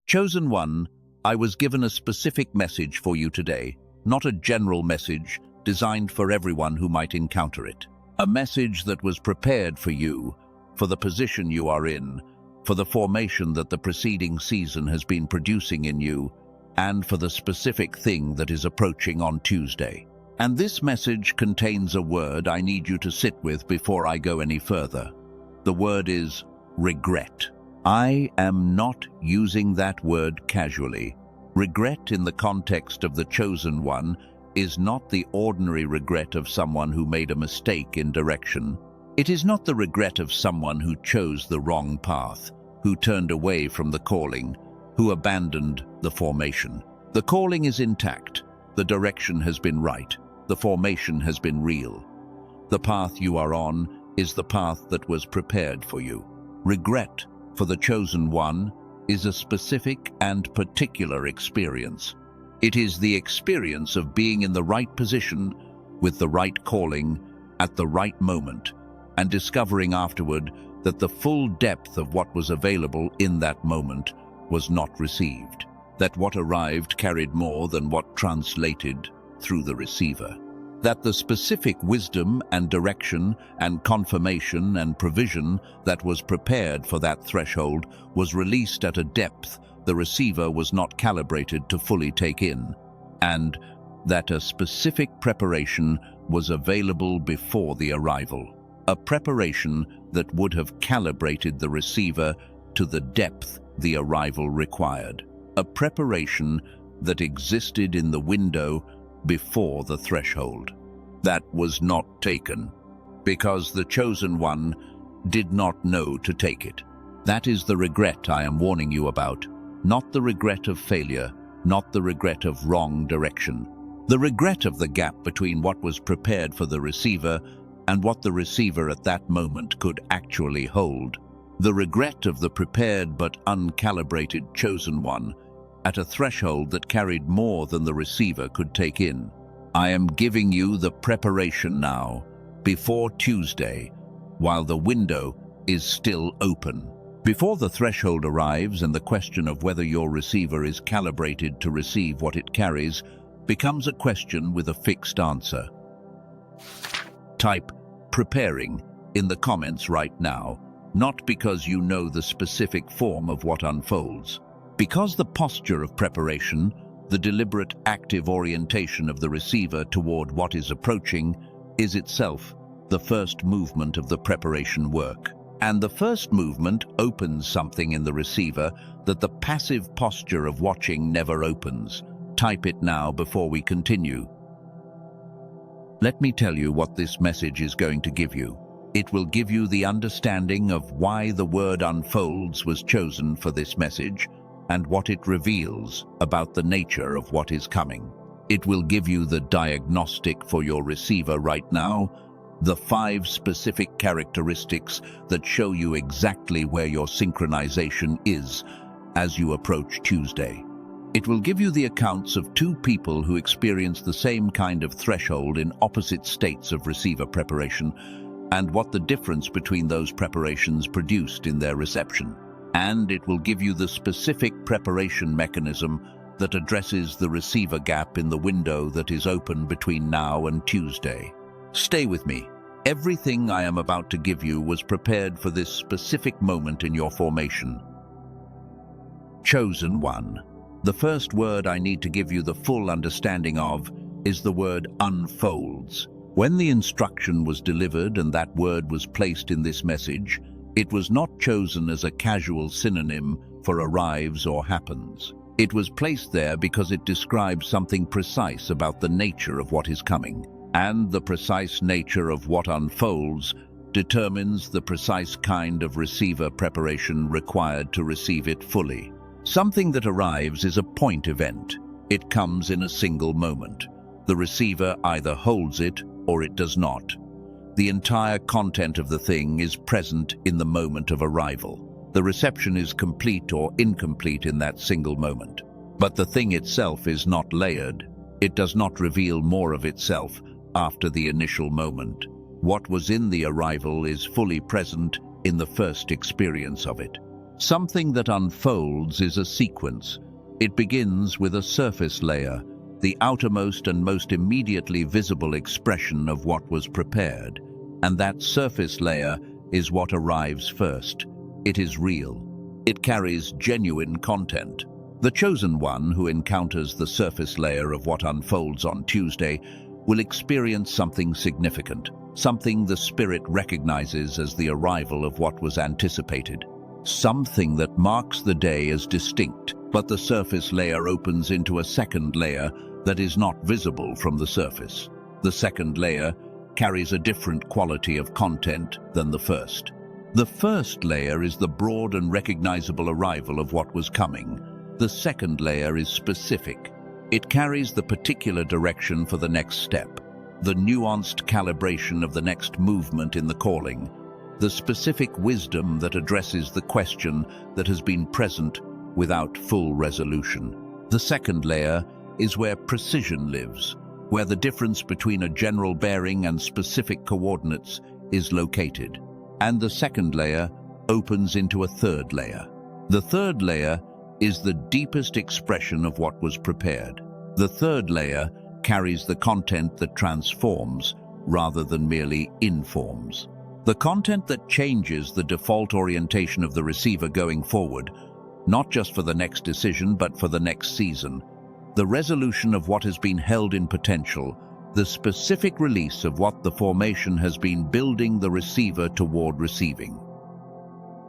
Chosen one, I was given a specific message for you today, not a general message designed for everyone who might encounter it. A message that was prepared for you, for the position you are in, for the formation that the preceding season has been producing in you, and for the specific thing that is approaching on Tuesday. And this message contains a word I need you to sit with before I go any further. The word is regret. I am not using that word casually. Regret in the context of the chosen one is not the ordinary regret of someone who made a mistake in direction. It is not the regret of someone who chose the wrong path, who turned away from the calling, who abandoned the formation. The calling is intact. The direction has been right. The formation has been real. The path you are on is the path that was prepared for you. Regret for the chosen one is a specific and particular experience. It is the experience of being in the right position, with the right calling, at the right moment, and discovering afterward that the full depth of what was available in that moment was not received, that what arrived carried more than what translated through the receiver, that the specific wisdom and direction and confirmation and provision that was prepared for that threshold was released at a depth the receiver was not calibrated to fully take in, and that a specific preparation was available before the arrival, a preparation that would have calibrated the receiver to the depth the arrival required, a preparation that existed in the window before the threshold. That was not taken, because the chosen one did not know to take it. That is the regret I am warning you about, not the regret of failure, not the regret of wrong direction. The regret of the gap between what was prepared for the receiver and what the receiver at that moment could actually hold. The regret of the prepared but uncalibrated chosen one at a threshold that carried more than the receiver could take in. I am giving you the preparation now, before Tuesday, while the window is still open. Before the threshold arrives and the question of whether your receiver is calibrated to receive what it carries becomes a question with a fixed answer. Type "preparing" in the comments right now, not because you know the specific form of what unfolds. Because the posture of preparation, the deliberate active orientation of the receiver toward what is approaching, is itself the first movement of the preparation work. And the first movement opens something in the receiver that the passive posture of watching never opens. Type it now before we continue. Let me tell you what this message is going to give you. It will give you the understanding of why the word unfolds was chosen for this message and what it reveals about the nature of what is coming. It will give you the diagnostic for your receiver right now, the 5 specific characteristics that show you exactly where your synchronization is as you approach Tuesday. It will give you the accounts of 2 people who experience the same kind of threshold in opposite states of receiver preparation, and what the difference between those preparations produced in their reception. And it will give you the specific preparation mechanism that addresses the receiver gap in the window that is open between now and Tuesday. Stay with me. Everything I am about to give you was prepared for this specific moment in your formation. Chosen one. The first word I need to give you the full understanding of is the word unfolds. When the instruction was delivered and that word was placed in this message, it was not chosen as a casual synonym for arrives or happens. It was placed there because it describes something precise about the nature of what is coming. And the precise nature of what unfolds determines the precise kind of receiver preparation required to receive it fully. Something that arrives is a point event. It comes in a single moment. The receiver either holds it or it does not. The entire content of the thing is present in the moment of arrival. The reception is complete or incomplete in that single moment. But the thing itself is not layered. It does not reveal more of itself after the initial moment. What was in the arrival is fully present in the first experience of it. Something that unfolds is a sequence. It begins with a surface layer, the outermost and most immediately visible expression of what was prepared. And that surface layer is what arrives first. It is real. It carries genuine content. The chosen one who encounters the surface layer of what unfolds on Tuesday will experience something significant, something the spirit recognizes as the arrival of what was anticipated, something that marks the day as distinct. But the surface layer opens into a second layer that is not visible from the surface. The second layer carries a different quality of content than the first. The first layer is the broad and recognizable arrival of what was coming. The second layer is specific. It carries the particular direction for the next step, the nuanced calibration of the next movement in the calling, the specific wisdom that addresses the question that has been present without full resolution. The second layer is where precision lives, where the difference between a general bearing and specific coordinates is located. And the second layer opens into a third layer. The third layer is the deepest expression of what was prepared. The third layer carries the content that transforms rather than merely informs. The content that changes the default orientation of the receiver going forward, not just for the next decision but for the next season. The resolution of what has been held in potential, the specific release of what the formation has been building the receiver toward receiving.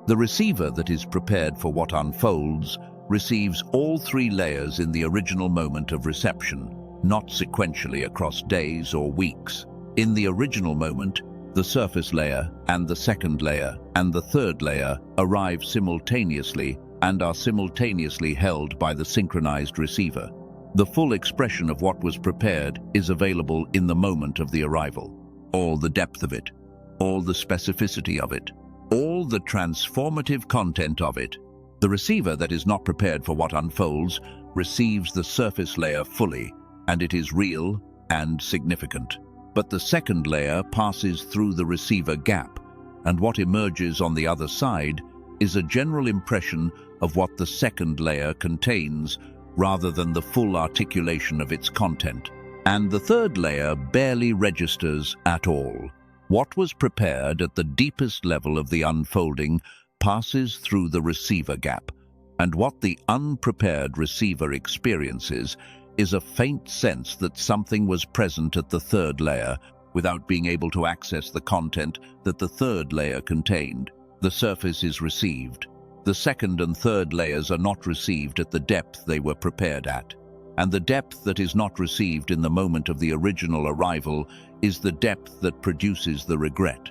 The receiver that is prepared for what unfolds receives all three layers in the original moment of reception, not sequentially across days or weeks. In the original moment, the surface layer and the second layer and the third layer arrive simultaneously and are simultaneously held by the synchronized receiver. The full expression of what was prepared is available in the moment of the arrival. All the depth of it, all the specificity of it, all the transformative content of it. The receiver that is not prepared for what unfolds receives the surface layer fully, and it is real and significant. But the second layer passes through the receiver gap, and what emerges on the other side is a general impression of what the second layer contains, rather than the full articulation of its content. And the third layer barely registers at all. What was prepared at the deepest level of the unfolding passes through the receiver gap, and what the unprepared receiver experiences is a faint sense that something was present at the third layer without being able to access the content that the third layer contained. The surface is received. The second and third layers are not received at the depth they were prepared at, and the depth that is not received in the moment of the original arrival is the depth that produces the regret.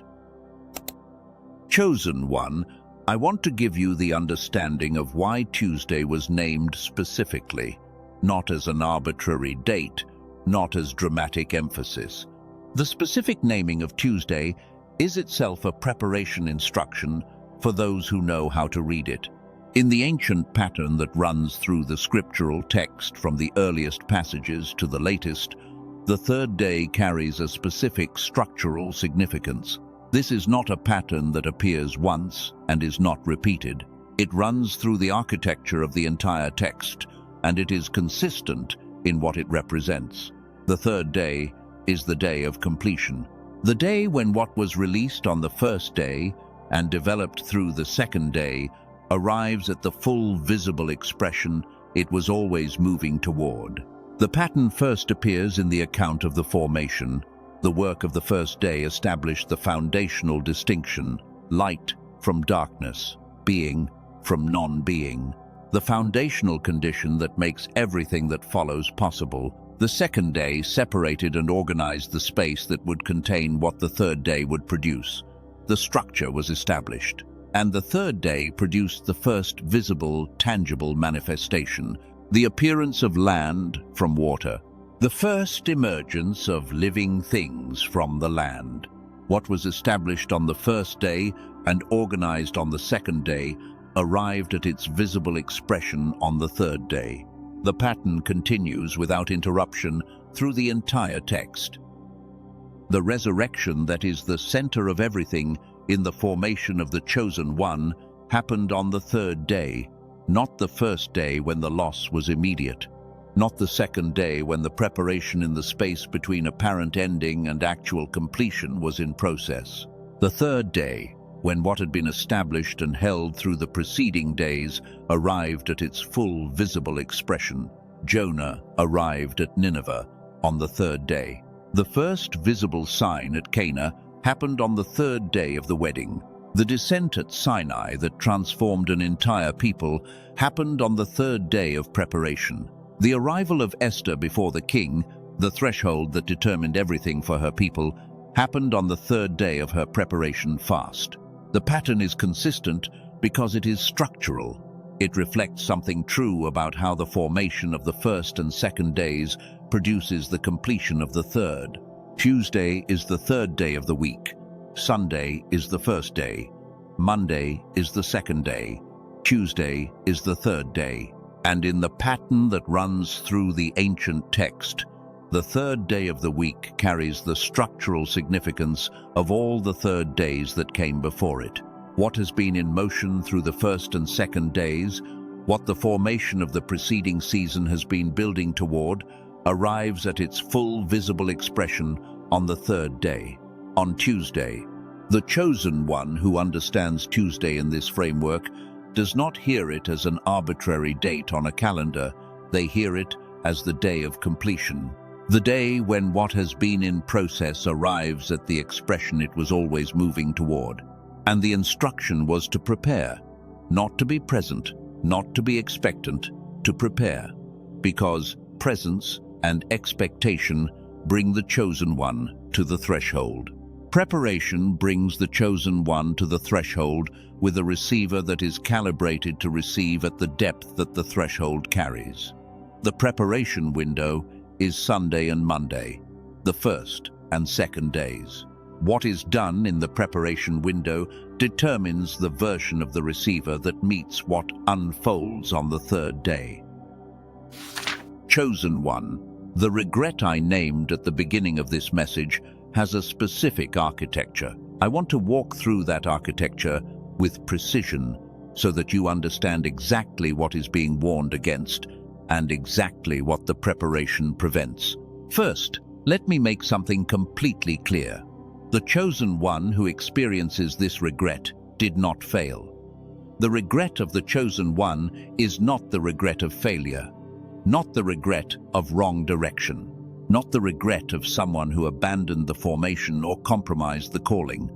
Chosen one, I want to give you the understanding of why Tuesday was named specifically, not as an arbitrary date, not as dramatic emphasis. The specific naming of Tuesday is itself a preparation instruction for those who know how to read it. In the ancient pattern that runs through the scriptural text from the earliest passages to the latest, the third day carries a specific structural significance. This is not a pattern that appears once and is not repeated. It runs through the architecture of the entire text, and it is consistent in what it represents. The third day is the day of completion. The day when what was released on the first day and developed through the second day arrives at the full visible expression it was always moving toward. The pattern first appears in the account of the formation. The work of the first day established the foundational distinction, light from darkness, being from non-being, the foundational condition that makes everything that follows possible. The second day separated and organized the space that would contain what the third day would produce. The structure was established, and the third day produced the first visible, tangible manifestation, the appearance of land from water, the first emergence of living things from the land. What was established on the first day and organized on the second day arrived at its visible expression on the third day. The pattern continues without interruption through the entire text. The resurrection that is the center of everything in the formation of the chosen one happened on the third day, not the first day when the loss was immediate, not the second day when the preparation in the space between apparent ending and actual completion was in process. The third day, when what had been established and held through the preceding days arrived at its full visible expression. Jonah arrived at Nineveh on the third day. The first visible sign at Cana happened on the third day of the wedding. The descent at Sinai that transformed an entire people happened on the third day of preparation. The arrival of Esther before the king, the threshold that determined everything for her people, happened on the third day of her preparation fast. The pattern is consistent because it is structural. It reflects something true about how the formation of the first and second days produces the completion of the third. Tuesday is the third day of the week. Sunday is the first day. Monday is the second day. Tuesday is the third day. And in the pattern that runs through the ancient text, the third day of the week carries the structural significance of all the third days that came before it. What has been in motion through the first and second days, what the formation of the preceding season has been building toward, arrives at its full visible expression on the third day, on Tuesday. The chosen one who understands Tuesday in this framework does not hear it as an arbitrary date on a calendar. They hear it as the day of completion. The day when what has been in process arrives at the expression it was always moving toward. And the instruction was to prepare, not to be present, not to be expectant, to prepare. Because presence and expectation bring the chosen one to the threshold. Preparation brings the chosen one to the threshold with a receiver that is calibrated to receive at the depth that the threshold carries. The preparation window is Sunday and Monday, the first and second days. What is done in the preparation window determines the version of the receiver that meets what unfolds on the third day. Chosen one. The regret I named at the beginning of this message has a specific architecture. I want to walk through that architecture with precision so that you understand exactly what is being warned against and exactly what the preparation prevents. First, let me make something completely clear. The chosen one who experiences this regret did not fail. The regret of the chosen one is not the regret of failure, not the regret of wrong direction, not the regret of someone who abandoned the formation or compromised the calling.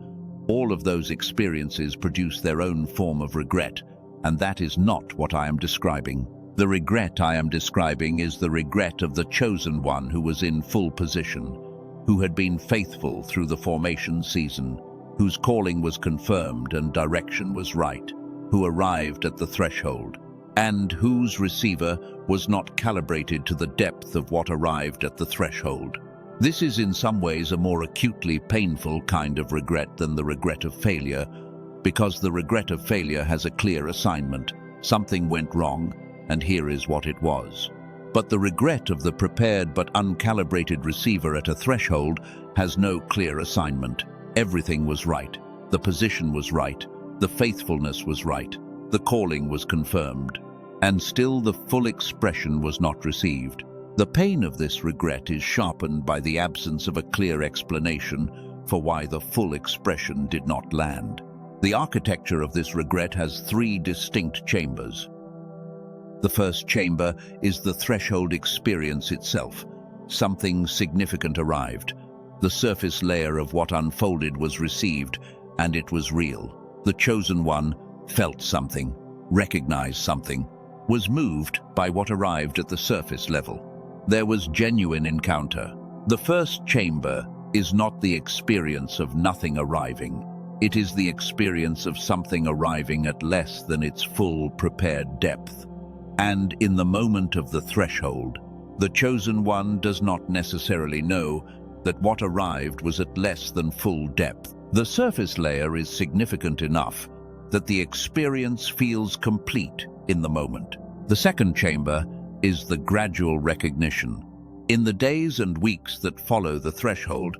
All of those experiences produce their own form of regret, and that is not what I am describing. The regret I am describing is the regret of the chosen one who was in full position, who had been faithful through the formation season, whose calling was confirmed and direction was right, who arrived at the threshold, and whose receiver was not calibrated to the depth of what arrived at the threshold. This is in some ways a more acutely painful kind of regret than the regret of failure, because the regret of failure has a clear assignment. Something went wrong, and here is what it was. But the regret of the prepared but uncalibrated receiver at a threshold has no clear assignment. Everything was right. The position was right. The faithfulness was right. The calling was confirmed. And still the full expression was not received. The pain of this regret is sharpened by the absence of a clear explanation for why the full expression did not land. The architecture of this regret has three distinct chambers. The first chamber is the threshold experience itself. Something significant arrived. The surface layer of what unfolded was received, and it was real. The chosen one felt something, recognized something, was moved by what arrived at the surface level. There was genuine encounter. The first chamber is not the experience of nothing arriving. It is the experience of something arriving at less than its full prepared depth. And in the moment of the threshold, the chosen one does not necessarily know that what arrived was at less than full depth. The surface layer is significant enough that the experience feels complete in the moment. The second chamber is the gradual recognition. In the days and weeks that follow the threshold,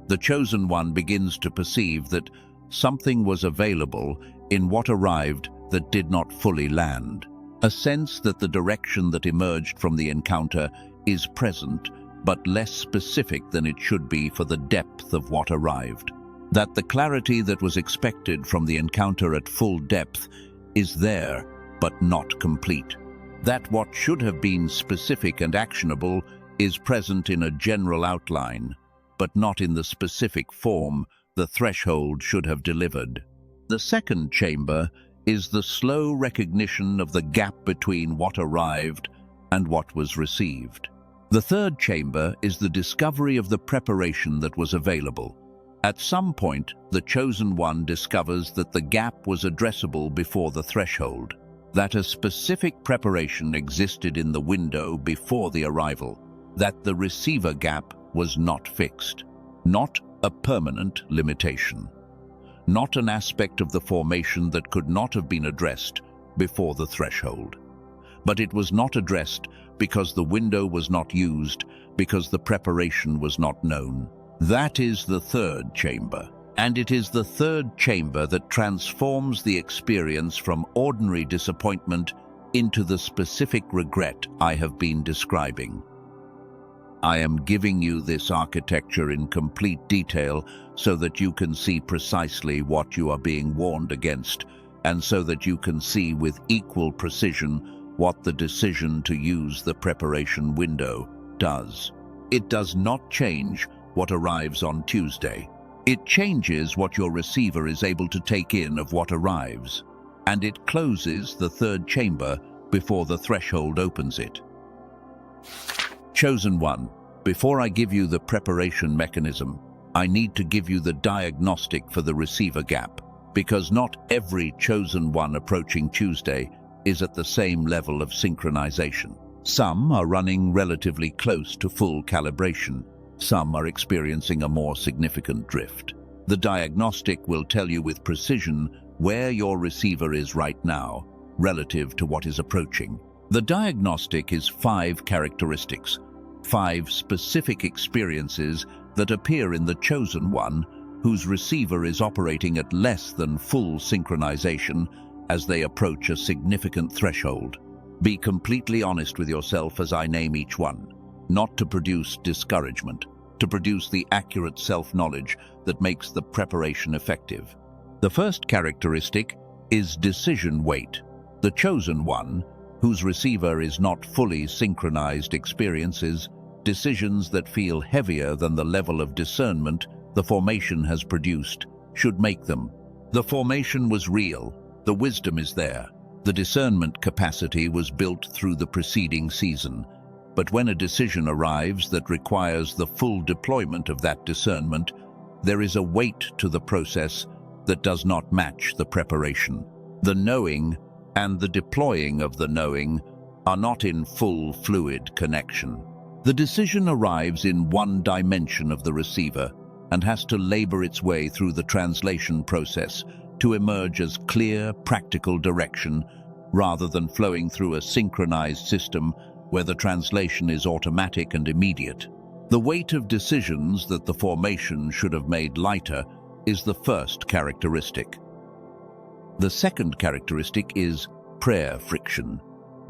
the chosen one begins to perceive that something was available in what arrived that did not fully land. A sense that the direction that emerged from the encounter is present, but less specific than it should be for the depth of what arrived. That the clarity that was expected from the encounter at full depth is there, but not complete. That what should have been specific and actionable is present in a general outline, but not in the specific form the threshold should have delivered. The second chamber is the slow recognition of the gap between what arrived and what was received. The third chamber is the discovery of the preparation that was available. At some point, the chosen one discovers that the gap was addressable before the threshold, that a specific preparation existed in the window before the arrival, that the receiver gap was not fixed, not a permanent limitation, not an aspect of the formation that could not have been addressed before the threshold. But it was not addressed because the window was not used, because the preparation was not known. That is the third chamber. And it is the third chamber that transforms the experience from ordinary disappointment into the specific regret I have been describing. I am giving you this architecture in complete detail so that you can see precisely what you are being warned against, and so that you can see with equal precision what the decision to use the preparation window does. It does not change what arrives on Tuesday. It changes what your receiver is able to take in of what arrives, and it closes the third chamber before the threshold opens it. Chosen one, before I give you the preparation mechanism, I need to give you the diagnostic for the receiver gap, because not every chosen one approaching Tuesday is at the same level of synchronization. Some are running relatively close to full calibration. Some are experiencing a more significant drift. The diagnostic will tell you with precision where your receiver is right now, relative to what is approaching. The diagnostic is 5 characteristics, 5 specific experiences that appear in the chosen one, whose receiver is operating at less than full synchronization as they approach a significant threshold. Be completely honest with yourself as I name each one. Not to produce discouragement, to produce the accurate self-knowledge that makes the preparation effective. The first characteristic is decision weight. The chosen one, whose receiver is not fully synchronized, experiences decisions that feel heavier than the level of discernment the formation has produced should make them. The formation was real, the wisdom is there, the discernment capacity was built through the preceding season. But when a decision arrives that requires the full deployment of that discernment, there is a weight to the process that does not match the preparation. The knowing and the deploying of the knowing are not in full fluid connection. The decision arrives in one dimension of the receiver and has to labor its way through the translation process to emerge as clear, practical direction rather than flowing through a synchronized system where the translation is automatic and immediate. The weight of decisions that the formation should have made lighter is the first characteristic. The second characteristic is prayer friction.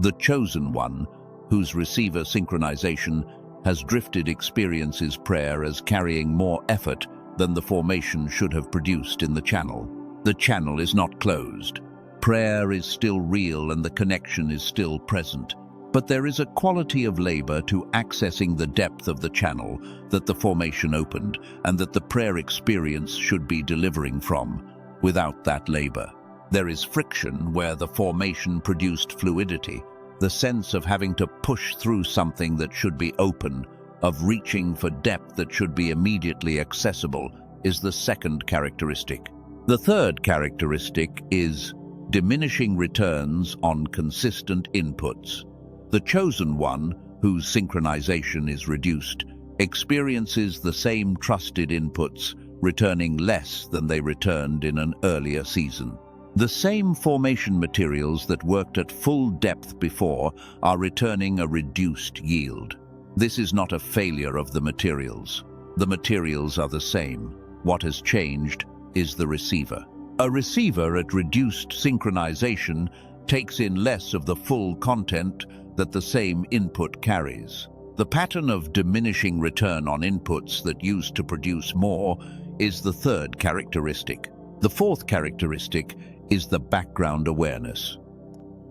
The chosen one, whose receiver synchronization has drifted, experiences prayer as carrying more effort than the formation should have produced in the channel. The channel is not closed. Prayer is still real and the connection is still present. But there is a quality of labor to accessing the depth of the channel that the formation opened and that the prayer experience should be delivering from. Without that labor, there is friction where the formation produced fluidity, the sense of having to push through something that should be open, of reaching for depth that should be immediately accessible, is the second characteristic. The third characteristic is diminishing returns on consistent inputs. The chosen one, whose synchronization is reduced, experiences the same trusted inputs, returning less than they returned in an earlier season. The same formation materials that worked at full depth before are returning a reduced yield. This is not a failure of the materials. The materials are the same. What has changed is the receiver. A receiver at reduced synchronization takes in less of the full content that the same input carries. The pattern of diminishing return on inputs that used to produce more is the third characteristic. The fourth characteristic is the background awareness.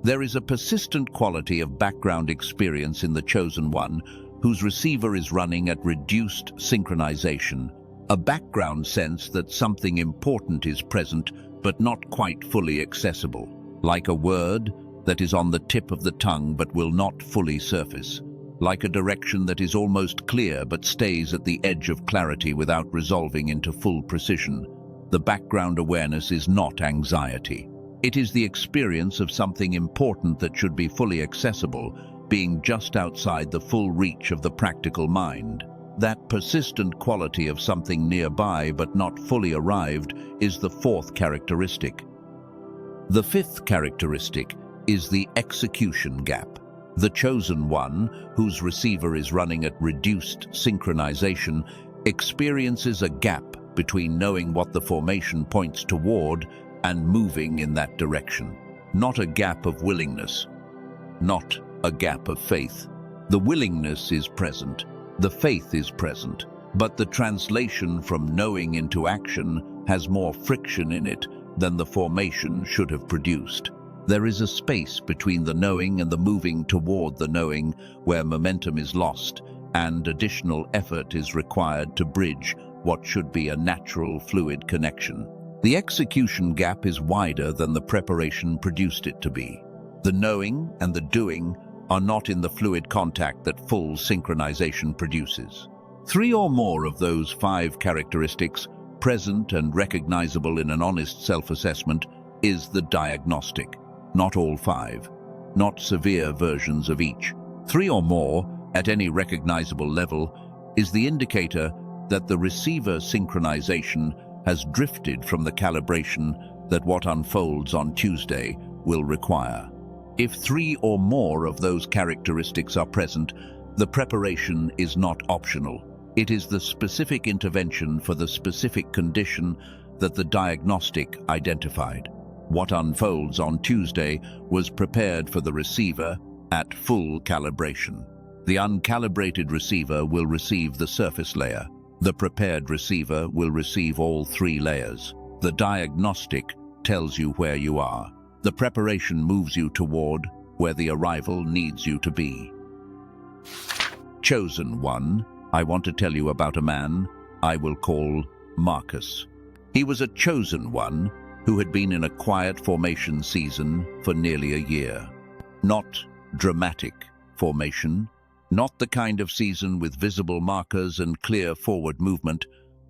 There is a persistent quality of background experience in the chosen one whose receiver is running at reduced synchronization, a background sense that something important is present but not quite fully accessible, like a word that is on the tip of the tongue but will not fully surface, like a direction that is almost clear but stays at the edge of clarity without resolving into full precision. The background awareness is not anxiety. It is the experience of something important that should be fully accessible, being just outside the full reach of the practical mind. That persistent quality of something nearby but not fully arrived is the fourth characteristic. The fifth characteristic is the execution gap. The chosen one, whose receiver is running at reduced synchronization, experiences a gap between knowing what the formation points toward and moving in that direction. Not a gap of willingness, not a gap of faith. The willingness is present, the faith is present, but the translation from knowing into action has more friction in it than the formation should have produced. There is a space between the knowing and the moving toward the knowing where momentum is lost and additional effort is required to bridge what should be a natural, fluid connection. The execution gap is wider than the preparation produced it to be. The knowing and the doing are not in the fluid contact that full synchronization produces. 3 or more of those 5 characteristics, present and recognizable in an honest self-assessment, is the diagnostic. Not all 5, not severe versions of each. 3 or more, at any recognizable level, is the indicator that the receiver synchronization has drifted from the calibration that what unfolds on Tuesday will require. If 3 or more of those characteristics are present, the preparation is not optional. It is the specific intervention for the specific condition that the diagnostic identified. What unfolds on Tuesday was prepared for the receiver at full calibration. The uncalibrated receiver will receive the surface layer. The prepared receiver will receive all 3 layers. The diagnostic tells you where you are. The preparation moves you toward where the arrival needs you to be. Chosen one, I want to tell you about a man I will call Marcus. He was a chosen one who had been in a quiet formation season for nearly a year. Not dramatic formation, not the kind of season with visible markers and clear forward movement,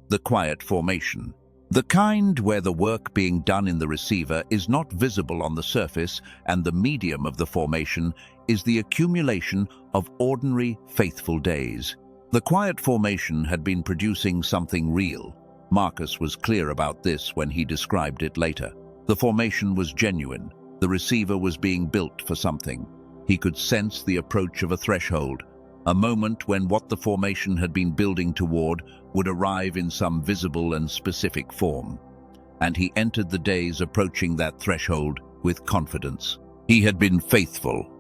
the quiet formation. The kind where the work being done in the receiver is not visible on the surface and the medium of the formation is the accumulation of ordinary, faithful days. The quiet formation had been producing something real. Marcus was clear about this when he described it later. The formation was genuine. The receiver was being built for something. He could sense the approach of a threshold, a moment when what the formation had been building toward would arrive in some visible and specific form. And he entered the days approaching that threshold with confidence. He had been faithful.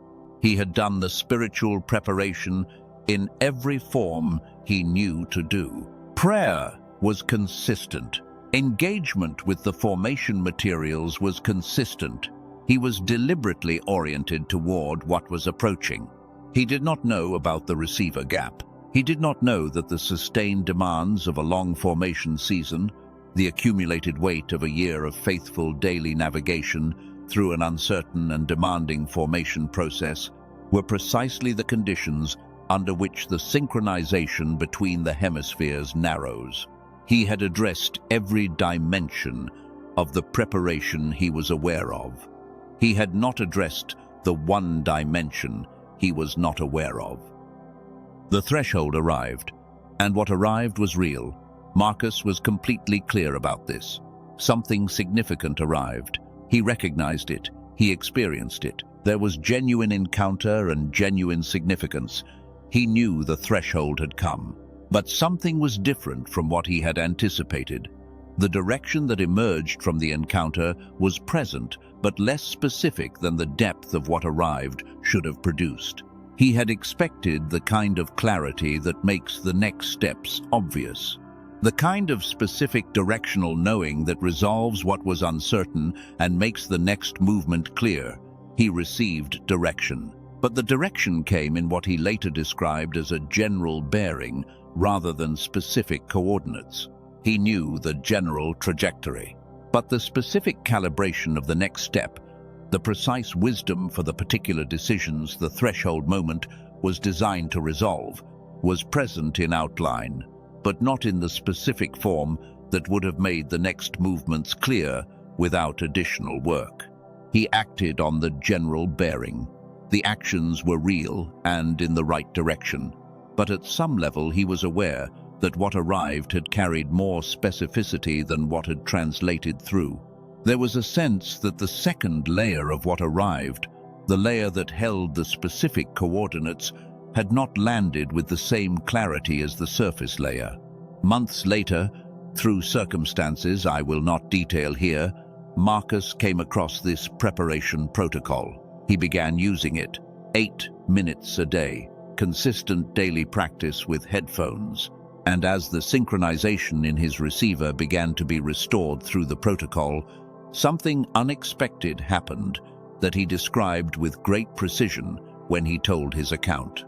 He had done the spiritual preparation in every form he knew to do. Prayer was consistent. Engagement with the formation materials was consistent. He was deliberately oriented toward what was approaching. He did not know about the receiver gap. He did not know that the sustained demands of a long formation season, the accumulated weight of a year of faithful daily navigation through an uncertain and demanding formation process, were precisely the conditions under which the synchronization between the hemispheres narrows. He had addressed every dimension of the preparation he was aware of. He had not addressed the one dimension he was not aware of. The threshold arrived, and what arrived was real. Marcus was completely clear about this. Something significant arrived. He recognized it. He experienced it. There was genuine encounter and genuine significance. He knew the threshold had come. But something was different from what he had anticipated. The direction that emerged from the encounter was present, but less specific than the depth of what arrived should have produced. He had expected the kind of clarity that makes the next steps obvious. The kind of specific directional knowing that resolves what was uncertain and makes the next movement clear. He received direction. But the direction came in what he later described as a general bearing rather than specific coordinates. He knew the general trajectory. But the specific calibration of the next step, the precise wisdom for the particular decisions the threshold moment was designed to resolve, was present in outline, but not in the specific form that would have made the next movements clear without additional work. He acted on the general bearing. The actions were real and in the right direction, but at some level he was aware that what arrived had carried more specificity than what had translated through. There was a sense that the second layer of what arrived, the layer that held the specific coordinates, had not landed with the same clarity as the surface layer. Months later, through circumstances I will not detail here, Marcus came across this preparation protocol. He began using it, 8 minutes a day, consistent daily practice with headphones. And as the synchronization in his receiver began to be restored through the protocol, something unexpected happened that he described with great precision when he told his account.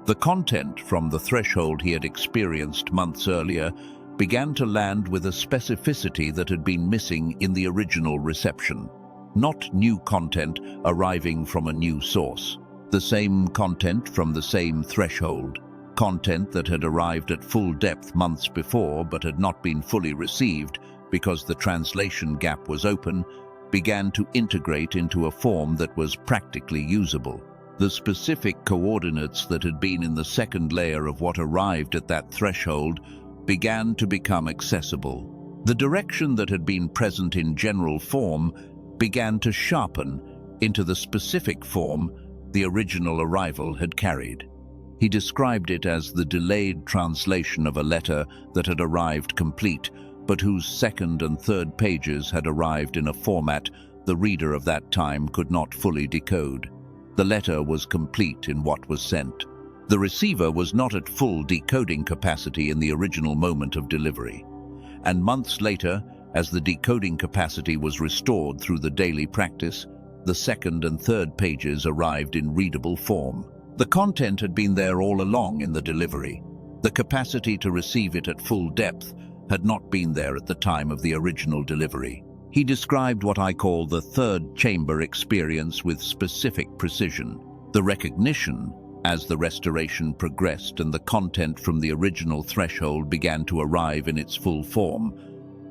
The content from the threshold he had experienced months earlier began to land with a specificity that had been missing in the original reception. Not new content arriving from a new source. The same content from the same threshold. Content that had arrived at full depth months before but had not been fully received because the translation gap was open, began to integrate into a form that was practically usable. The specific coordinates that had been in the second layer of what arrived at that threshold began to become accessible. The direction that had been present in general form began to sharpen into the specific form the original arrival had carried. He described it as the delayed translation of a letter that had arrived complete, but whose second and third pages had arrived in a format the reader of that time could not fully decode. The letter was complete in what was sent. The receiver was not at full decoding capacity in the original moment of delivery. And months later, as the decoding capacity was restored through the daily practice, the second and third pages arrived in readable form. The content had been there all along in the delivery. The capacity to receive it at full depth had not been there at the time of the original delivery. He described what I call the third chamber experience with specific precision. The recognition, as the restoration progressed and the content from the original threshold began to arrive in its full form,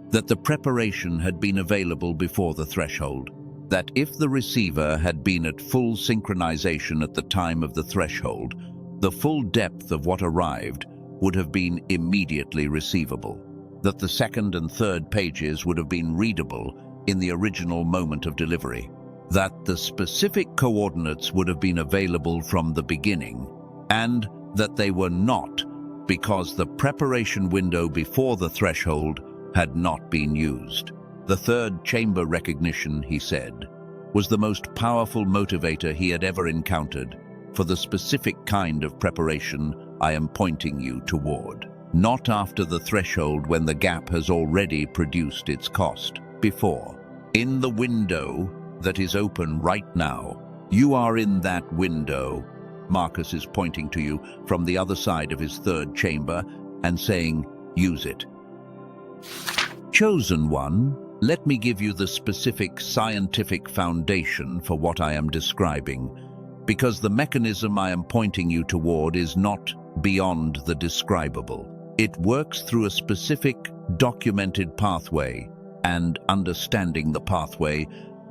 that the preparation had been available before the threshold, that if the receiver had been at full synchronization at the time of the threshold, the full depth of what arrived would have been immediately receivable, that the second and third pages would have been readable in the original moment of delivery, that the specific coordinates would have been available from the beginning, and that they were not because the preparation window before the threshold had not been used. The third chamber recognition, he said, was the most powerful motivator he had ever encountered for the specific kind of preparation I am pointing you toward. Not after the threshold when the gap has already produced its cost. Before. In the window that is open right now. You are in that window. Marcus is pointing to you from the other side of his third chamber and saying, use it. Chosen one, let me give you the specific scientific foundation for what I am describing, because the mechanism I am pointing you toward is not beyond the describable. It works through a specific, documented pathway, and understanding the pathway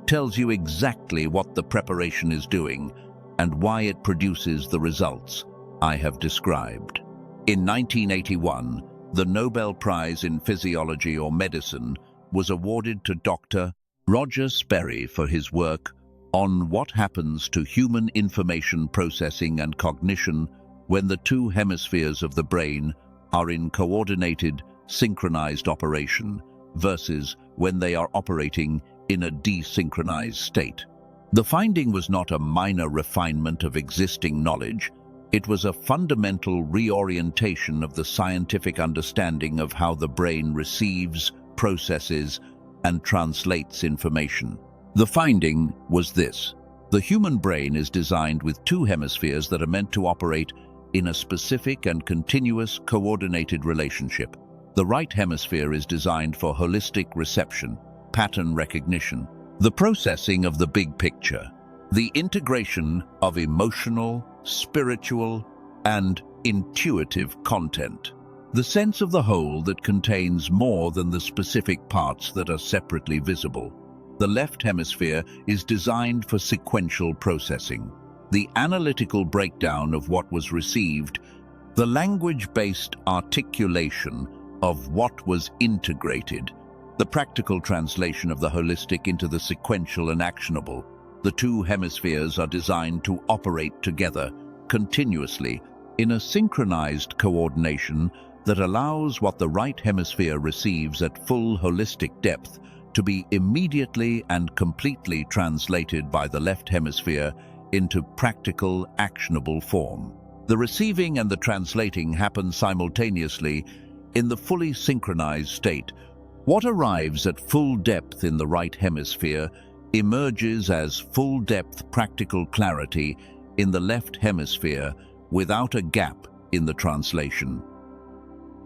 tells you exactly what the preparation is doing and why it produces the results I have described. In 1981, the Nobel Prize in Physiology or Medicine was awarded to Dr. Roger Sperry for his work on what happens to human information processing and cognition when the two hemispheres of the brain are in coordinated, synchronized operation versus when they are operating in a desynchronized state. The finding was not a minor refinement of existing knowledge. It was a fundamental reorientation of the scientific understanding of how the brain receives, processes, and translates information. The finding was this: the human brain is designed with two hemispheres that are meant to operate in a specific and continuous coordinated relationship. The right hemisphere is designed for holistic reception, pattern recognition, the processing of the big picture, the integration of emotional, spiritual, and intuitive content, the sense of the whole that contains more than the specific parts that are separately visible. The left hemisphere is designed for sequential processing, the analytical breakdown of what was received, the language-based articulation of what was integrated, the practical translation of the holistic into the sequential and actionable. The two hemispheres are designed to operate together continuously in a synchronized coordination that allows what the right hemisphere receives at full holistic depth to be immediately and completely translated by the left hemisphere into practical, actionable form. The receiving and the translating happen simultaneously in the fully synchronized state. What arrives at full depth in the right hemisphere emerges as full-depth practical clarity in the left hemisphere without a gap in the translation.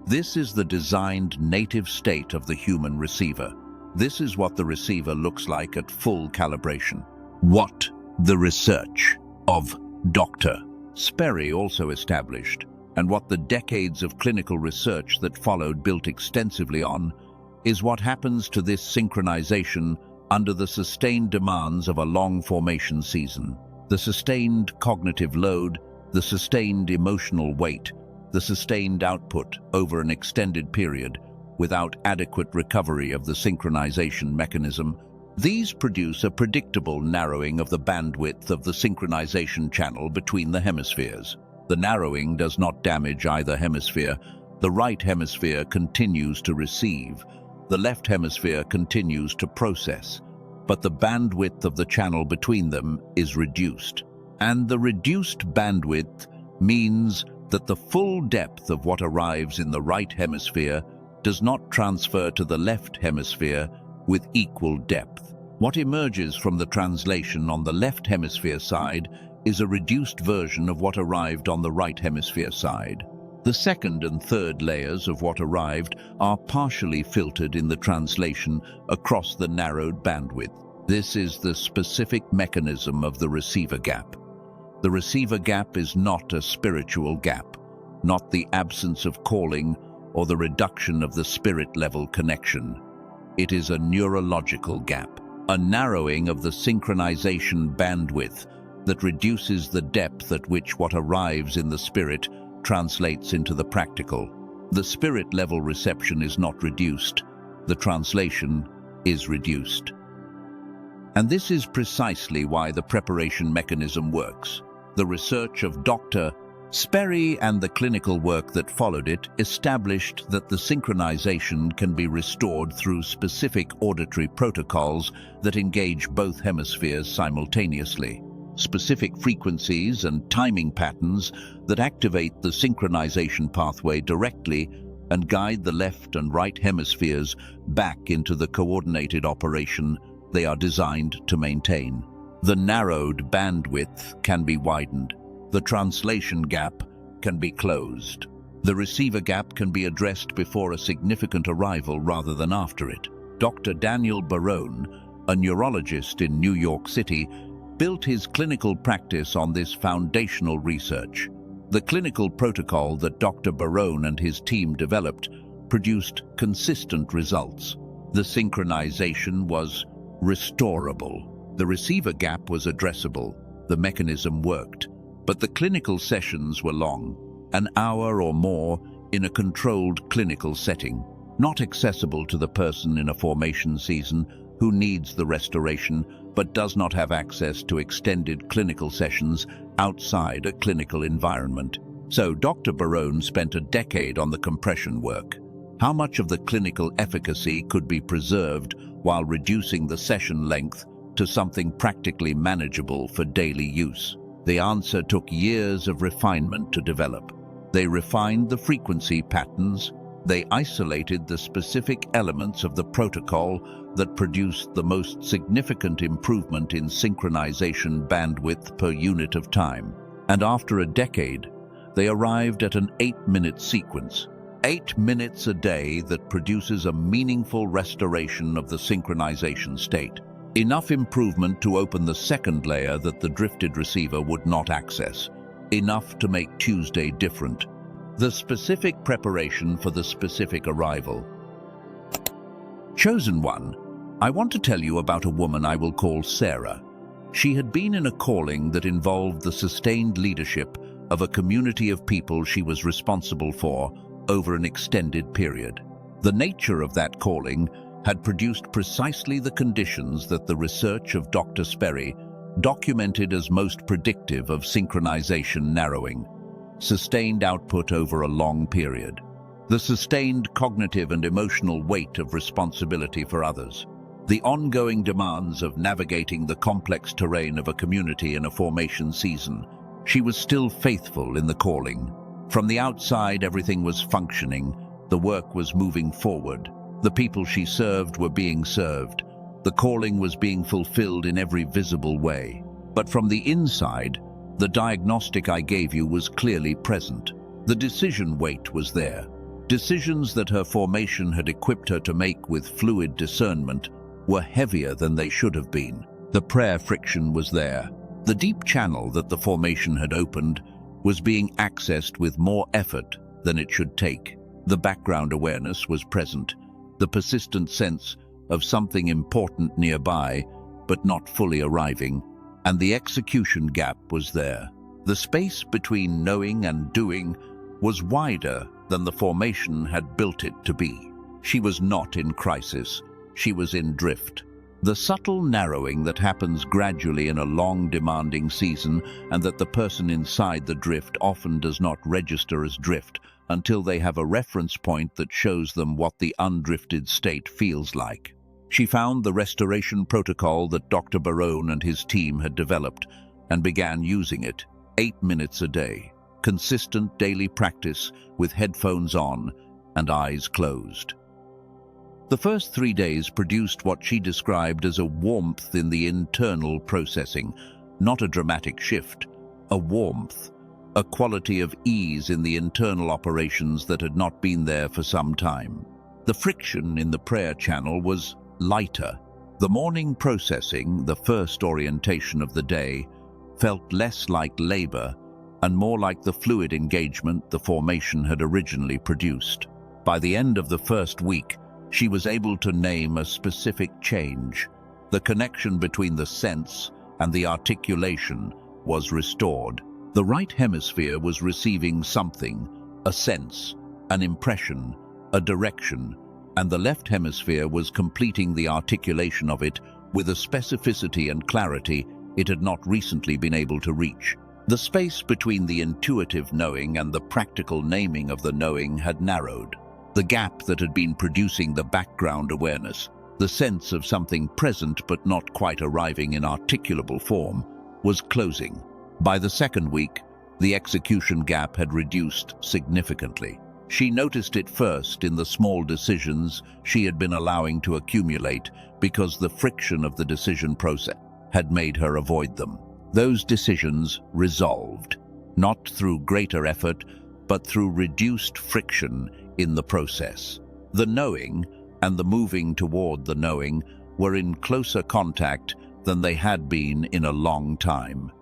This is the designed native state of the human receiver. This is what the receiver looks like at full calibration. What the research of Dr. Sperry also established, and what the decades of clinical research that followed built extensively on, is what happens to this synchronization under the sustained demands of a long formation season. The sustained cognitive load, the sustained emotional weight, the sustained output over an extended period without adequate recovery of the synchronization mechanism. These produce a predictable narrowing of the bandwidth of the synchronization channel between the hemispheres. The narrowing does not damage either hemisphere. The right hemisphere continues to receive. The left hemisphere continues to process, but the bandwidth of the channel between them is reduced. And the reduced bandwidth means that the full depth of what arrives in the right hemisphere does not transfer to the left hemisphere with equal depth. What emerges from the translation on the left hemisphere side is a reduced version of what arrived on the right hemisphere side. The second and third layers of what arrived are partially filtered in the translation across the narrowed bandwidth. This is the specific mechanism of the receiver gap. The receiver gap is not a spiritual gap, not the absence of calling or the reduction of the spirit-level connection. It is a neurological gap, a narrowing of the synchronization bandwidth that reduces the depth at which what arrives in the spirit translates into the practical. The spirit-level reception is not reduced. The translation is reduced. And this is precisely why the preparation mechanism works. The research of Dr. Sperry and the clinical work that followed it established that the synchronization can be restored through specific auditory protocols that engage both hemispheres simultaneously. Specific frequencies and timing patterns that activate the synchronization pathway directly and guide the left and right hemispheres back into the coordinated operation they are designed to maintain. The narrowed bandwidth can be widened. The translation gap can be closed. The receiver gap can be addressed before a significant arrival rather than after it. Dr. Daniel Barone, a neurologist in New York City, built his clinical practice on this foundational research. The clinical protocol that Dr. Barone and his team developed produced consistent results. The synchronization was restorable. The receiver gap was addressable. The mechanism worked. But the clinical sessions were long, an hour or more in a controlled clinical setting, not accessible to the person in a formation season who needs the restoration but does not have access to extended clinical sessions outside a clinical environment. So Dr. Barone spent a decade on the compression work. How much of the clinical efficacy could be preserved while reducing the session length to something practically manageable for daily use? The answer took years of refinement to develop. They refined the frequency patterns. They isolated the specific elements of the protocol that produced the most significant improvement in synchronization bandwidth per unit of time. And after a decade, they arrived at an 8-minute sequence. 8 minutes a day that produces a meaningful restoration of the synchronization state. Enough improvement to open the second layer that the drifted receiver would not access. Enough to make Tuesday different. The specific preparation for the specific arrival. Chosen one, I want to tell you about a woman I will call Sarah. She had been in a calling that involved the sustained leadership of a community of people she was responsible for over an extended period. The nature of that calling had produced precisely the conditions that the research of Dr. Sperry documented as most predictive of synchronization narrowing. Sustained output over a long period. The sustained cognitive and emotional weight of responsibility for others. The ongoing demands of navigating the complex terrain of a community in a formation season. She was still faithful in the calling. From the outside, everything was functioning. The work was moving forward. The people she served were being served. The calling was being fulfilled in every visible way. But from the inside, the diagnostic I gave you was clearly present. The decision weight was there. Decisions that her formation had equipped her to make with fluid discernment were heavier than they should have been. The prayer friction was there. The deep channel that the formation had opened was being accessed with more effort than it should take. The background awareness was present. The persistent sense of something important nearby, but not fully arriving. And the execution gap was there. The space between knowing and doing was wider than the formation had built it to be. She was not in crisis. She was in drift. The subtle narrowing that happens gradually in a long, demanding season, and that the person inside the drift often does not register as drift until they have a reference point that shows them what the undrifted state feels like. She found the restoration protocol that Dr. Barone and his team had developed and began using it. 8 minutes a day. Consistent daily practice with headphones on and eyes closed. The first 3 days produced what she described as a warmth in the internal processing, not a dramatic shift, a warmth, a quality of ease in the internal operations that had not been there for some time. The friction in the prayer channel was lighter. The morning processing, the first orientation of the day, felt less like labor and more like the fluid engagement the formation had originally produced. By the end of the first week, she was able to name a specific change. The connection between the sense and the articulation was restored. The right hemisphere was receiving something, a sense, an impression, a direction, and the left hemisphere was completing the articulation of it with a specificity and clarity it had not recently been able to reach. The space between the intuitive knowing and the practical naming of the knowing had narrowed. The gap that had been producing the background awareness, the sense of something present but not quite arriving in articulable form, was closing. By the second week, the execution gap had reduced significantly. She noticed it first in the small decisions she had been allowing to accumulate because the friction of the decision process had made her avoid them. Those decisions resolved, not through greater effort, but through reduced friction in the process. The knowing and the moving toward the knowing were in closer contact than they had been in a long time.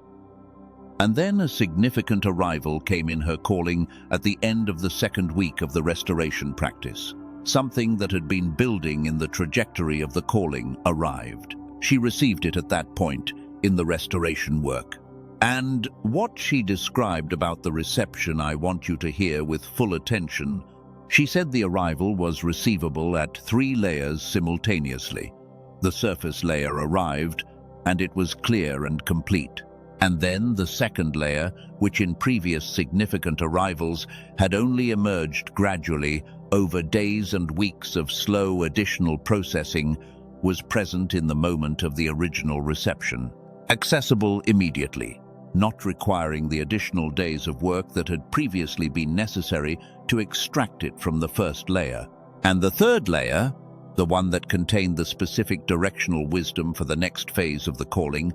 And then a significant arrival came in her calling at the end of the second week of the restoration practice. Something that had been building in the trajectory of the calling arrived. She received it at that point in the restoration work. And what she described about the reception I want you to hear with full attention. She said the arrival was receivable at 3 layers simultaneously. The surface layer arrived, and it was clear and complete. And then the second layer, which in previous significant arrivals had only emerged gradually, over days and weeks of slow additional processing, was present in the moment of the original reception. Accessible immediately, not requiring the additional days of work that had previously been necessary to extract it from the first layer. And the third layer, the one that contained the specific directional wisdom for the next phase of the calling,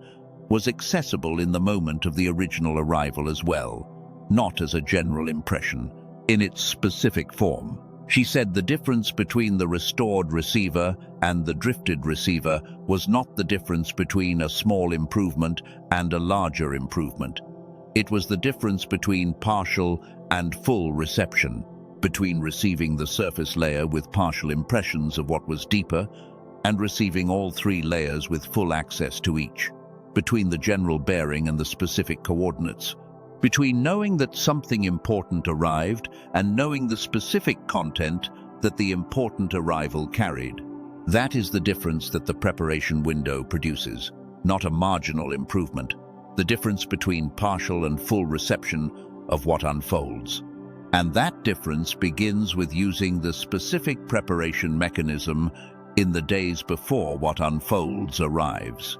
was accessible in the moment of the original arrival as well, not as a general impression, in its specific form. She said the difference between the restored receiver and the drifted receiver was not the difference between a small improvement and a larger improvement. It was the difference between partial and full reception, between receiving the surface layer with partial impressions of what was deeper and receiving all three layers with full access to each, between the general bearing and the specific coordinates, between knowing that something important arrived and knowing the specific content that the important arrival carried. That is the difference that the preparation window produces, not a marginal improvement, the difference between partial and full reception of what unfolds. And that difference begins with using the specific preparation mechanism in the days before what unfolds arrives.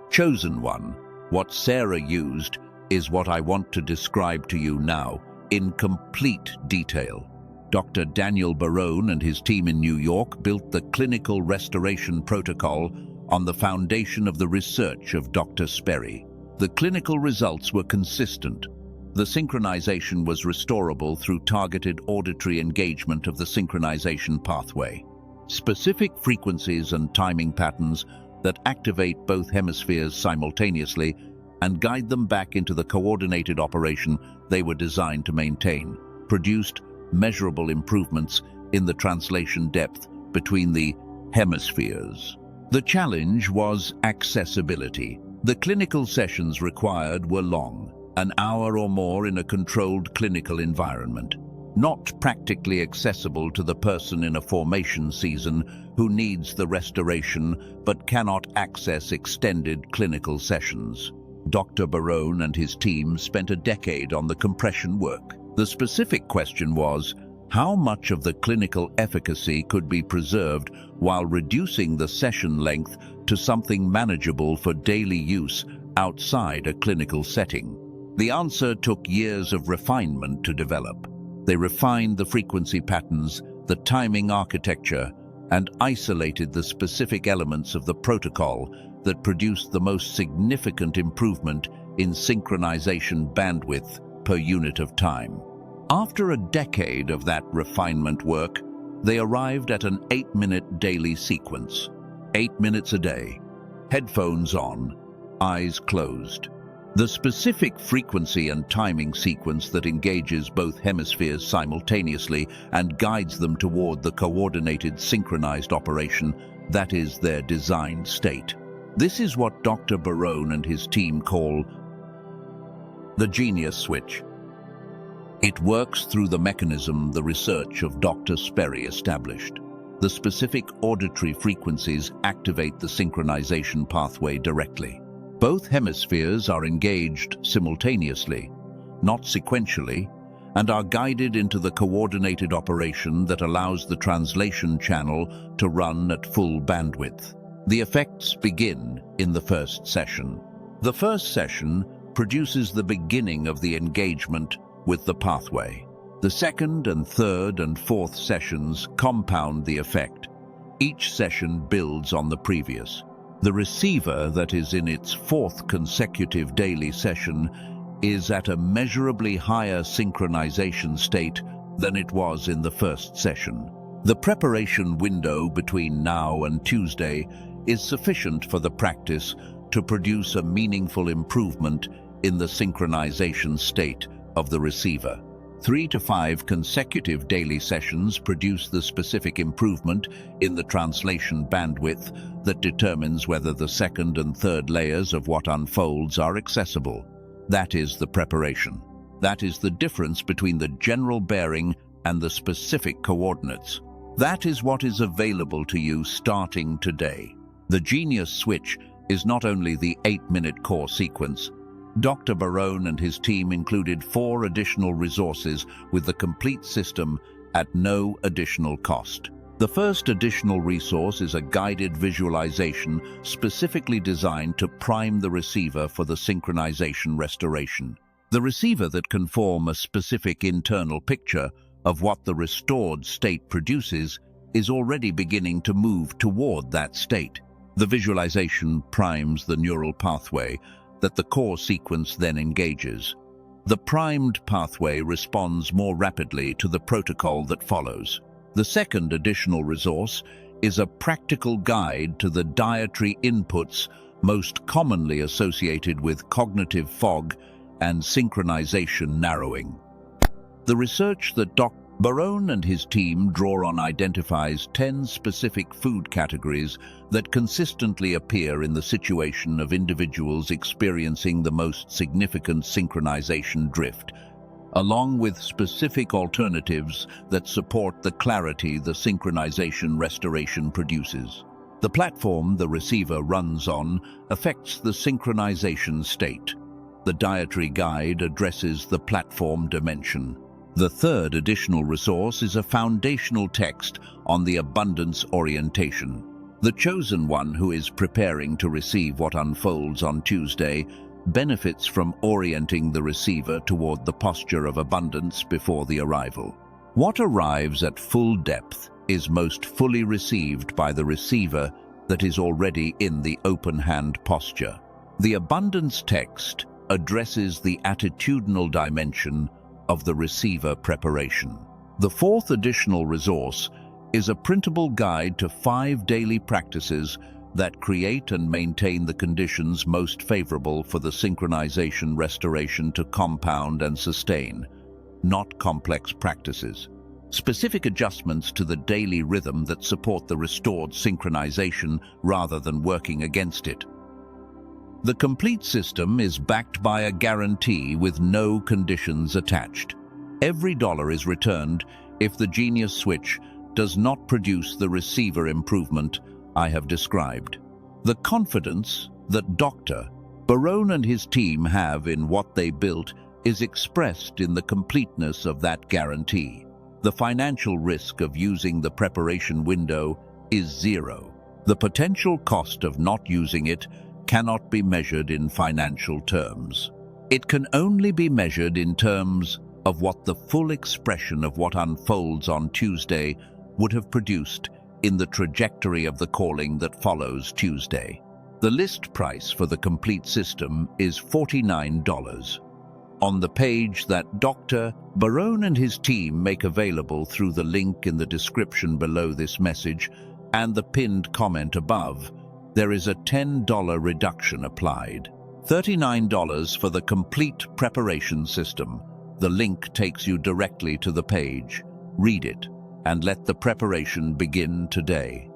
Chosen one, what Sarah used, is what I want to describe to you now in complete detail. Dr. Daniel Barone and his team in New York built the clinical restoration protocol on the foundation of the research of Dr. Sperry. The clinical results were consistent. The synchronization was restorable through targeted auditory engagement of the synchronization pathway. Specific frequencies and timing patterns that activate both hemispheres simultaneously and guide them back into the coordinated operation they were designed to maintain, produced measurable improvements in the translation depth between the hemispheres. The challenge was accessibility. The clinical sessions required were long, an hour or more in a controlled clinical environment, not practically accessible to the person in a formation season who needs the restoration but cannot access extended clinical sessions. Dr. Barone and his team spent a decade on the compression work. The specific question was, how much of the clinical efficacy could be preserved while reducing the session length to something manageable for daily use outside a clinical setting? The answer took years of refinement to develop. They refined the frequency patterns, the timing architecture, and isolated the specific elements of the protocol that produced the most significant improvement in synchronization bandwidth per unit of time. After a decade of that refinement work, they arrived at an 8-minute daily sequence. 8 minutes a day, headphones on, eyes closed. The specific frequency and timing sequence that engages both hemispheres simultaneously and guides them toward the coordinated synchronized operation that is their designed state. This is what Dr. Barone and his team call the genius switch. It works through the mechanism the research of Dr. Sperry established. The specific auditory frequencies activate the synchronization pathway directly. Both hemispheres are engaged simultaneously, not sequentially, and are guided into the coordinated operation that allows the translation channel to run at full bandwidth. The effects begin in the first session. The first session produces the beginning of the engagement with the pathway. The second and third and fourth sessions compound the effect. Each session builds on the previous. The receiver that is in its fourth consecutive daily session is at a measurably higher synchronization state than it was in the first session. The preparation window between now and Tuesday is sufficient for the practice to produce a meaningful improvement in the synchronization state of the receiver. 3 to 5 consecutive daily sessions produce the specific improvement in the translation bandwidth that determines whether the second and third layers of what unfolds are accessible. That is the preparation. That is the difference between the general bearing and the specific coordinates. That is what is available to you starting today. The Genius Switch is not only the 8-minute core sequence. Dr. Barone and his team included 4 additional resources with the complete system at no additional cost. The first additional resource is a guided visualization specifically designed to prime the receiver for the synchronization restoration. The receiver that can form a specific internal picture of what the restored state produces is already beginning to move toward that state. The visualization primes the neural pathway that the core sequence then engages. The primed pathway responds more rapidly to the protocol that follows. The second additional resource is a practical guide to the dietary inputs most commonly associated with cognitive fog and synchronization narrowing. The research that Dr. Barone and his team draw on identifies 10 specific food categories that consistently appear in the situation of individuals experiencing the most significant synchronization drift, along with specific alternatives that support the clarity the synchronization restoration produces. The platform the receiver runs on affects the synchronization state. The dietary guide addresses the platform dimension. The third additional resource is a foundational text on the abundance orientation. The chosen one who is preparing to receive what unfolds on Tuesday benefits from orienting the receiver toward the posture of abundance before the arrival. What arrives at full depth is most fully received by the receiver that is already in the open hand posture. The abundance text addresses the attitudinal dimension of the receiver preparation. The fourth additional resource is a printable guide to 5 daily practices that create and maintain the conditions most favorable for the synchronization restoration to compound and sustain, not complex practices. Specific adjustments to the daily rhythm that support the restored synchronization rather than working against it. The complete system is backed by a guarantee with no conditions attached. Every dollar is returned if the Genius switch does not produce the receiver improvement I have described. The confidence that Dr. Barone and his team have in what they built is expressed in the completeness of that guarantee. The financial risk of using the preparation window is zero. The potential cost of not using it cannot be measured in financial terms. It can only be measured in terms of what the full expression of what unfolds on Tuesday would have produced in the trajectory of the calling that follows Tuesday. The list price for the complete system is $49. On the page that Dr. Barone and his team make available through the link in the description below this message and the pinned comment above, there is a $10 reduction applied. $39 for the complete preparation system. The link takes you directly to the page. Read it and let the preparation begin today.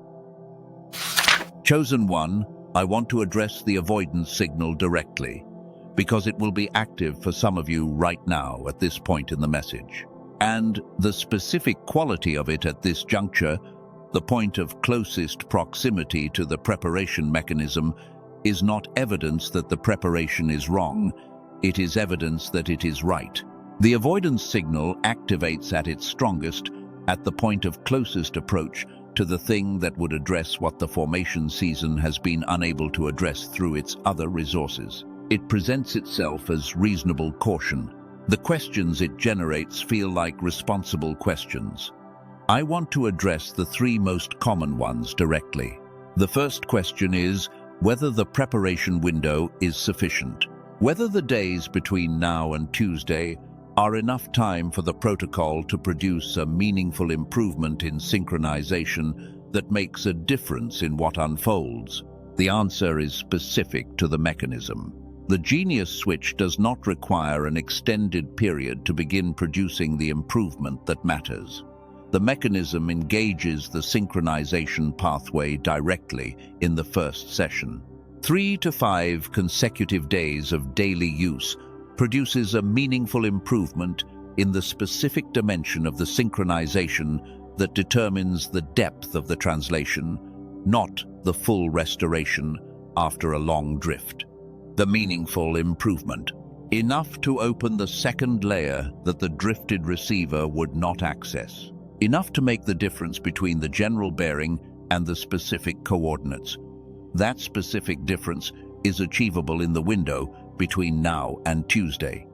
Chosen one, I want to address the avoidance signal directly, because it will be active for some of you right now at this point in the message. And the specific quality of it at this juncture, the point of closest proximity to the preparation mechanism, is not evidence that the preparation is wrong, it is evidence that it is right. The avoidance signal activates at its strongest at the point of closest approach to the thing that would address what the formation season has been unable to address through its other resources. It presents itself as reasonable caution. The questions it generates feel like responsible questions. I want to address the 3 most common ones directly. The first question is whether the preparation window is sufficient. Whether the days between now and Tuesday are enough time for the protocol to produce a meaningful improvement in synchronization that makes a difference in what unfolds. The answer is specific to the mechanism. The Genius switch does not require an extended period to begin producing the improvement that matters. The mechanism engages the synchronization pathway directly in the first session. 3 to 5 consecutive days of daily use produces a meaningful improvement in the specific dimension of the synchronization that determines the depth of the translation, not the full restoration after a long drift. The meaningful improvement, enough to open the second layer that the drifted receiver would not access. enough to make the difference between the general bearing and the specific coordinates. That specific difference is achievable in the window between now and Tuesday.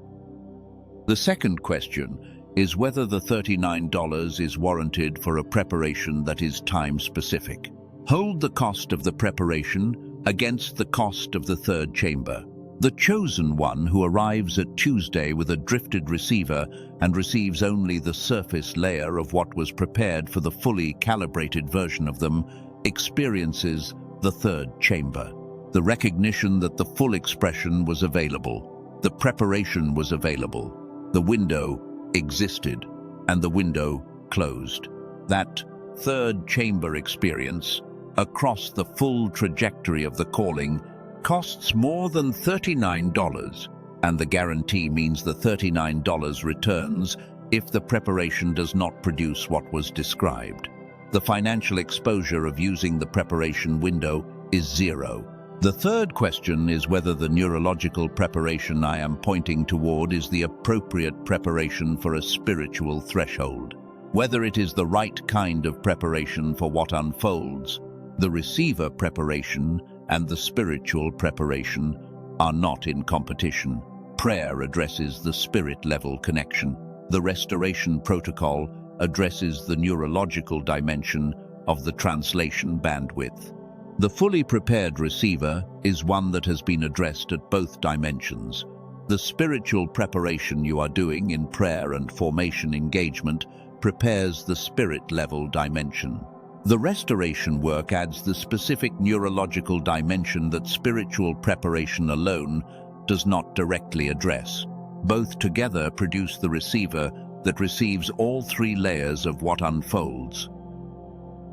The second question is whether the $39 is warranted for a preparation that is time-specific. Hold the cost of the preparation against the cost of the third chamber. The chosen one who arrives at Tuesday with a drifted receiver and receives only the surface layer of what was prepared for the fully calibrated version of them experiences the third chamber. The recognition that the full expression was available, the preparation was available, the window existed, and the window closed. That third chamber experience, across the full trajectory of the calling, costs more than $39, and the guarantee means the $39 returns if the preparation does not produce what was described. The financial exposure of using the preparation window is zero. The third question is whether the neurological preparation I am pointing toward is the appropriate preparation for a spiritual threshold. Whether it is the right kind of preparation for what unfolds. The receiver preparation and the spiritual preparation are not in competition. Prayer addresses the spirit-level connection. The restoration protocol addresses the neurological dimension of the translation bandwidth. The fully prepared receiver is one that has been addressed at both dimensions. The spiritual preparation you are doing in prayer and formation engagement prepares the spirit-level dimension. The restoration work adds the specific neurological dimension that spiritual preparation alone does not directly address. Both together produce the receiver that receives all three layers of what unfolds.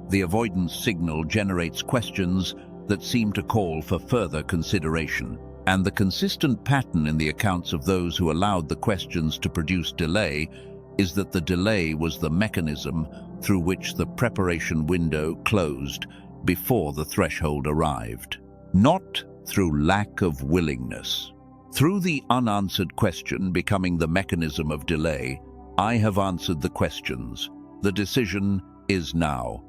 The avoidance signal generates questions that seem to call for further consideration, and the consistent pattern in the accounts of those who allowed the questions to produce delay is that the delay was the mechanism through which the preparation window closed before the threshold arrived, not through lack of willingness. Through the unanswered question becoming the mechanism of delay, I have answered the questions. The decision is now.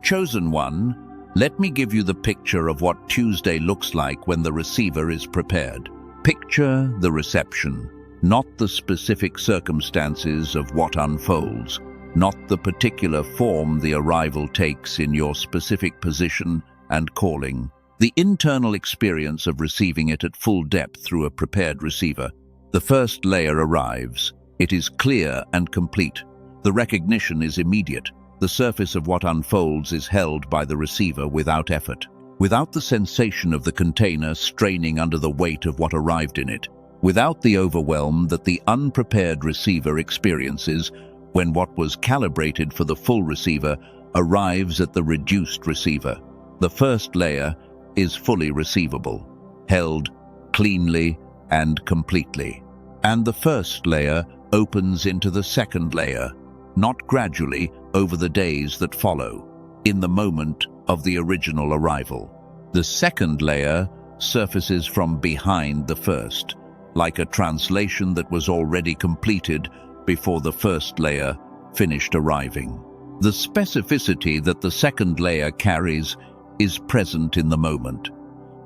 Chosen one, let me give you the picture of what Tuesday looks like when the receiver is prepared. Picture the reception, not the specific circumstances of what unfolds, not the particular form the arrival takes in your specific position and calling. The internal experience of receiving it at full depth through a prepared receiver. The first layer arrives. It is clear and complete. The recognition is immediate. The surface of what unfolds is held by the receiver without effort, without the sensation of the container straining under the weight of what arrived in it, without the overwhelm that the unprepared receiver experiences when what was calibrated for the full receiver arrives at the reduced receiver. The first layer is fully receivable, held cleanly and completely. And the first layer opens into the second layer, not gradually over the days that follow, in the moment of the original arrival. The second layer surfaces from behind the first, like a translation that was already completed before the first layer finished arriving. The specificity that the second layer carries is present in the moment.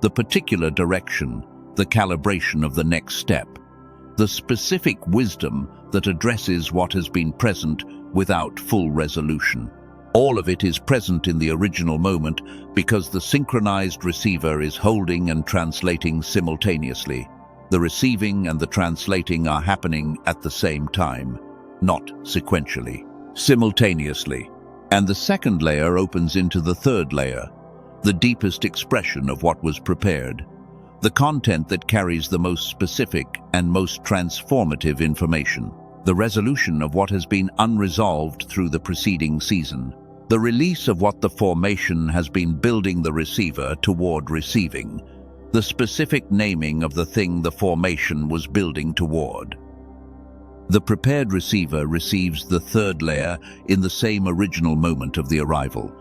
The particular direction, the calibration of the next step, the specific wisdom that addresses what has been present without full resolution. All of it is present in the original moment because the synchronized receiver is holding and translating simultaneously. The receiving and the translating are happening at the same time, not sequentially, simultaneously. And the second layer opens into the third layer, the deepest expression of what was prepared, the content that carries the most specific and most transformative information, the resolution of what has been unresolved through the preceding season, the release of what the formation has been building the receiver toward receiving, the specific naming of the thing the formation was building toward. The prepared receiver receives the third layer in the same original moment of the arrival,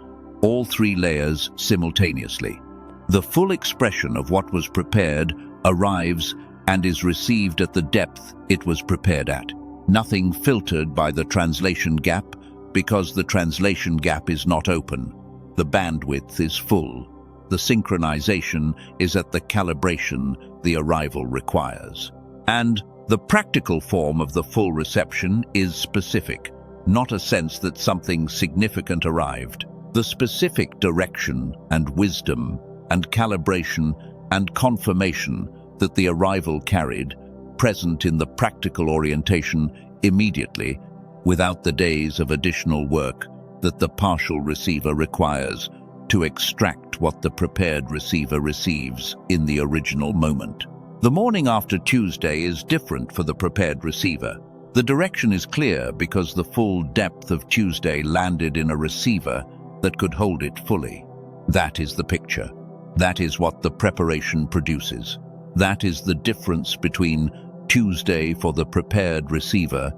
all three layers simultaneously. The full expression of what was prepared arrives and is received at the depth it was prepared at. Nothing filtered by the translation gap because the translation gap is not open. The bandwidth is full. The synchronization is at the calibration the arrival requires. And the practical form of the full reception is specific, not a sense that something significant arrived. The specific direction and wisdom and calibration and confirmation that the arrival carried, present in the practical orientation immediately, without the days of additional work that the partial receiver requires to extract what the prepared receiver receives in the original moment. The morning after Tuesday is different for the prepared receiver. The direction is clear because the full depth of Tuesday landed in a receiver that could hold it fully. That is the picture. That is what the preparation produces. That is the difference between Tuesday for the prepared receiver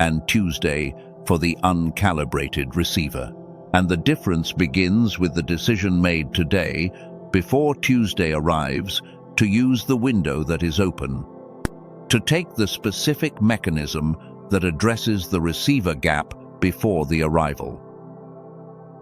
and Tuesday for the uncalibrated receiver. And the difference begins with the decision made today, before Tuesday arrives, to use the window that is open, to take the specific mechanism that addresses the receiver gap before the arrival.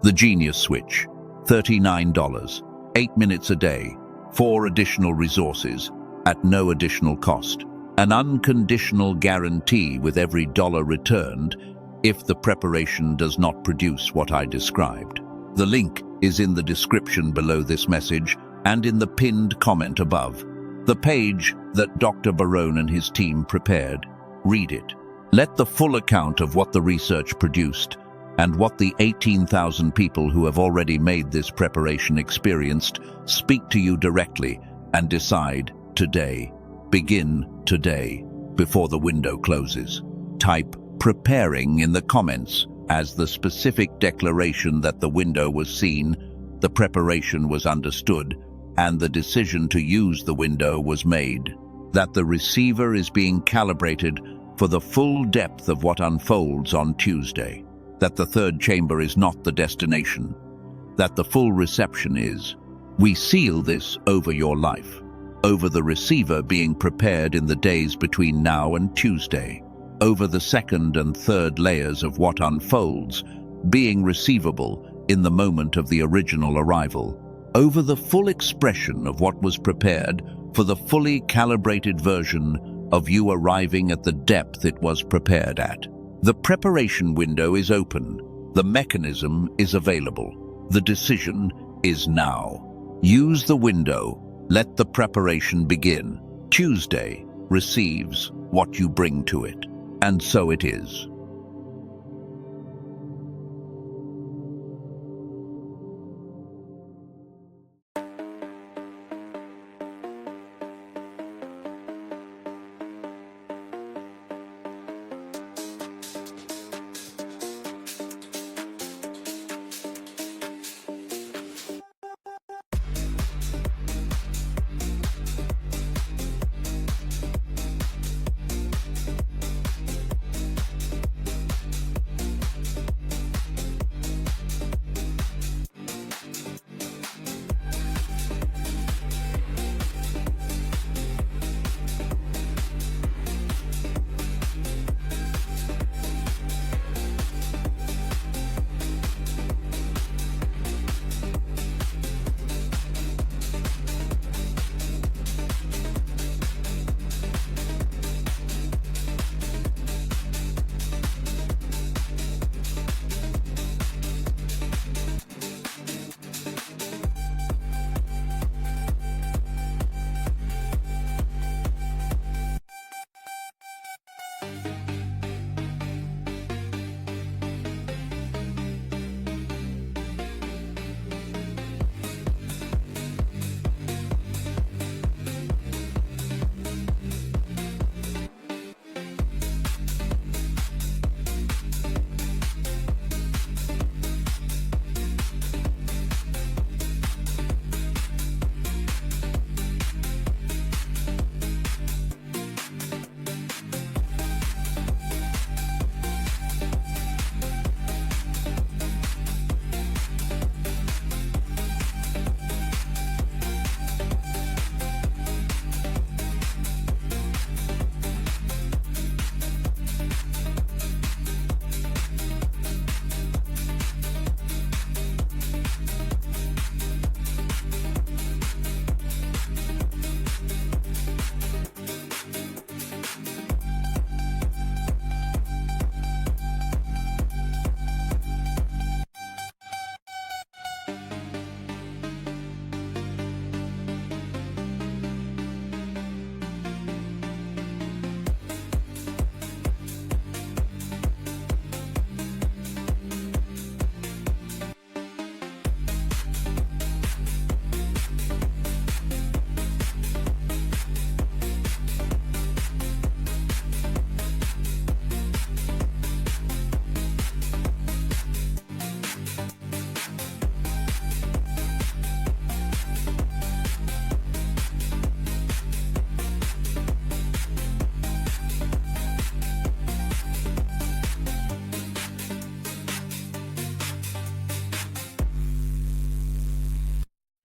The Genius Switch, $39, 8 minutes a day, 4 additional resources, at no additional cost. An unconditional guarantee with every dollar returned if the preparation does not produce what I described. The link is in the description below this message and in the pinned comment above. The page that Dr. Barone and his team prepared. Read it. Let the full account of what the research produced and what the 18,000 people who have already made this preparation experienced speak to you directly and decide today. Begin today, before the window closes. Type preparing in the comments as the specific declaration that the window was seen, the preparation was understood, and the decision to use the window was made. That the receiver is being calibrated for the full depth of what unfolds on Tuesday. That the third chamber is not the destination. That the full reception is. We seal this over your life. Over the receiver being prepared in the days between now and Tuesday. Over the second and third layers of what unfolds, being receivable in the moment of the original arrival. Over the full expression of what was prepared for the fully calibrated version of you arriving at the depth it was prepared at. The preparation window is open. The mechanism is available. The decision is now. Use the window. Let the preparation begin. Tuesday receives what you bring to it. And so it is.